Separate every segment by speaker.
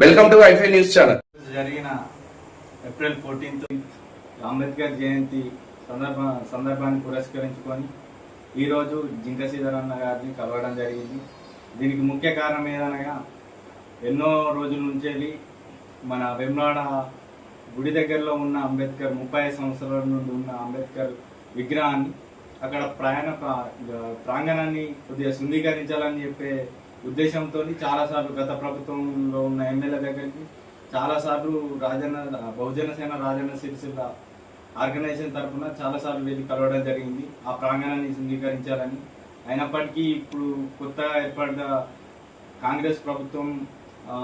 Speaker 1: Welcome to ఐఫై news channel.
Speaker 2: జరిగిన April 14th Ambedkar Jayanti సందర్భాన్ని పురస్కరించుకొని ఈరోజు జింక శ్రీధరన్న గారిని కలవడం జరిగింది. దీనికి ముఖ్య కారణం ఏదనగా ఎన్నో రోజుల నుంచి మన వేములవాడ గుడి దగ్గరలో ఉన్న అంబేద్కర్ 35 సంవత్సరాల నుండి ఉన్న అంబేద్కర్ విగ్రహాన్ని అక్కడ ప్రాంగణాన్ని కొద్దిగా శుద్ధీకరించాలని చెప్పే ఉద్దేశంతో చాలాసార్లు గత ప్రభుత్వంలో ఉన్న ఎమ్మెల్యే దగ్గరికి చాలాసార్లు బహుజన సేన రాజన్న సిరిసిల్ల ఆర్గనైజేషన్ తరఫున చాలాసార్లు వెళ్ళి కలవడం జరిగింది ఆ ప్రాంగణాన్ని శుద్ధీకరించాలని. అయినప్పటికీ ఇప్పుడు కొత్తగా ఏర్పడ్డ కాంగ్రెస్ ప్రభుత్వం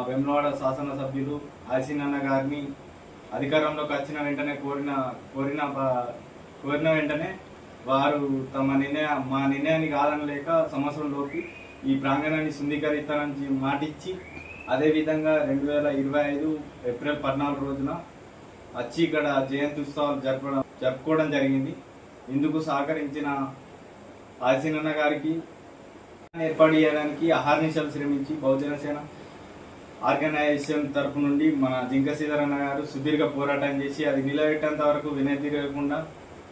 Speaker 2: వేములవాడ శాసనసభ్యులు ఆసినన్న గారిని అధికారంలోకి వచ్చిన వెంటనే కోరిన వెంటనే వారు మా నిర్ణయాన్ని కాదనలేక సంవత్సరంలోకి ఈ ప్రాంగణాన్ని శుద్ధీకరిస్తానని మాటిచ్చి అదేవిధంగా 2025 ఏప్రిల్ 14 రోజున వచ్చి ఇక్కడ జయంతి ఉత్సవాలు జరుపుకోవడం జరిగింది. ఇందుకు సహకరించిన ఆసినన్న గారికి ఏర్పాటు చేయడానికి అహర్నిశలు శ్రమించి బహుజన సేన ఆర్గనైజేషన్ తరపు నుండి మన జింక శ్రీధరన్న గారు సుదీర్ఘ పోరాటం చేసి అది నిలబెట్టేంత వరకు వెనతిరగకుండా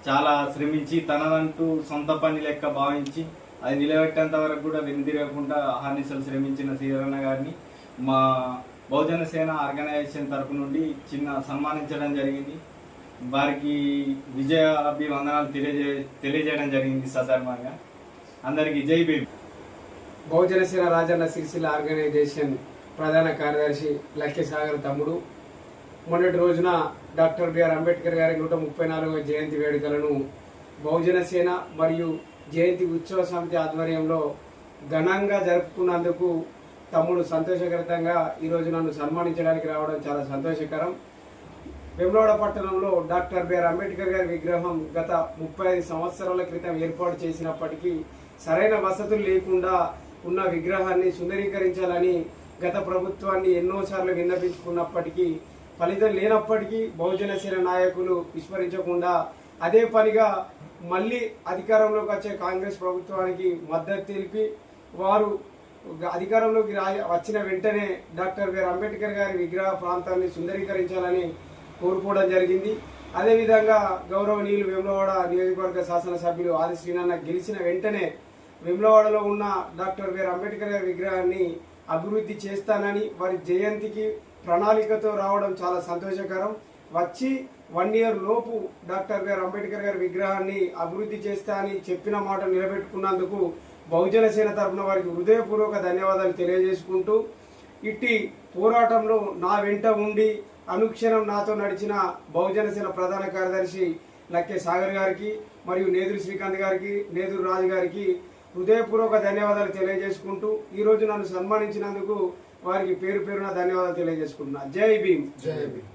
Speaker 2: చాలా శ్రమించి తనదంటూ సొంత పని లెక్క భావించి అది నిలబెట్టేంత వరకు కూడా వెనుదిరగకుండా అహర్నిశలు శ్రమించిన శ్రీధరన్న గారిని మా బహుజన సేన ఆర్గనైజేషన్ తరపు నుండి సన్మానించడం జరిగింది. వారికి విజయాభివందనాలు తెలియజేయడం జరిగింది. సందర్భంగా అందరికి జై భీమ్.
Speaker 3: బహుజన సేన రాజన్న సిరిసిల్ల ఆర్గనైజేషన్ ప్రధాన కార్యదర్శి లక్ష్య సాగర్ తమ్ముడు మొన్నటి రోజున డాక్టర్ బిఆర్ అంబేద్కర్ గారి 134వ జయంతి వేడుకలను బహుజన సేన మరియు జయంతి ఉత్సవ సమితి ఆధ్వర్యంలో ఘనంగా జరుపుకున్నందుకు తమ్ముడు సంతోషకరంగా ఈరోజు నన్ను సన్మానించడానికి రావడం చాలా సంతోషకరం. వేములవాడ పట్టణంలో డాక్టర్ బిఆర్ అంబేద్కర్ గారి విగ్రహం గత 35 సంవత్సరాల క్రితం ఏర్పాటు చేసినప్పటికీ సరైన వసతులు లేకుండా ఉన్న విగ్రహాన్ని సుందరీకరించాలని గత ప్రభుత్వాన్ని ఎన్నోసార్లు విన్నపించుకున్నప్పటికీ ఫలితం లేనప్పటికీ బహుజన సేన నాయకులు విస్మరించకుండా అదే పనిగా మళ్ళీ అధికారంలోకి వచ్చే కాంగ్రెస్ ప్రభుత్వానికి మద్దతు తెలిపి వారు అధికారంలోకి వచ్చిన వెంటనే డాక్టర్ బిఆర్ అంబేద్కర్ గారి విగ్రహ ప్రాంతాన్ని సుందరీకరించాలని కోరుకోవడం జరిగింది. అదేవిధంగా గౌరవనీయులు వేములవాడ నియోజకవర్గ శాసనసభ్యులు ఆది శ్రీనన్న గెలిచిన వెంటనే వేములవాడలో ఉన్న డాక్టర్ బిఆర్ అంబేద్కర్ గారి విగ్రహాన్ని అభివృద్ధి చేస్తానని వారి జయంతికి ప్రణాళికతో రావడం చాలా సంతోషకరం. వచ్చి 1 year లోపు డాక్టర్ బిఆర్ అంబేద్కర్ గారి విగ్రహాన్ని అభివృద్ధి చేస్తా అని చెప్పిన మాట నిలబెట్టుకున్నందుకు బహుజన సేన తరఫున వారికి హృదయపూర్వక ధన్యవాదాలు తెలియజేసుకుంటూ ఇట్టి పోరాటంలో నా వెంట ఉండి అనుక్షణం నాతో నడిచిన బహుజన సేన ప్రధాన కార్యదర్శి లక్కే సాగర్ గారికి మరియు నేదురు శ్రీకాంత్ గారికి నేదురు రాజు గారికి హృదయపూర్వక ధన్యవాదాలు తెలియజేసుకుంటూ ఈరోజు నన్ను సన్మానించినందుకు వారికి పేరు పేరున ధన్యవాదాలు తెలియజేసుకుంటున్నా. జై భీమ్.
Speaker 4: జై భీమ్.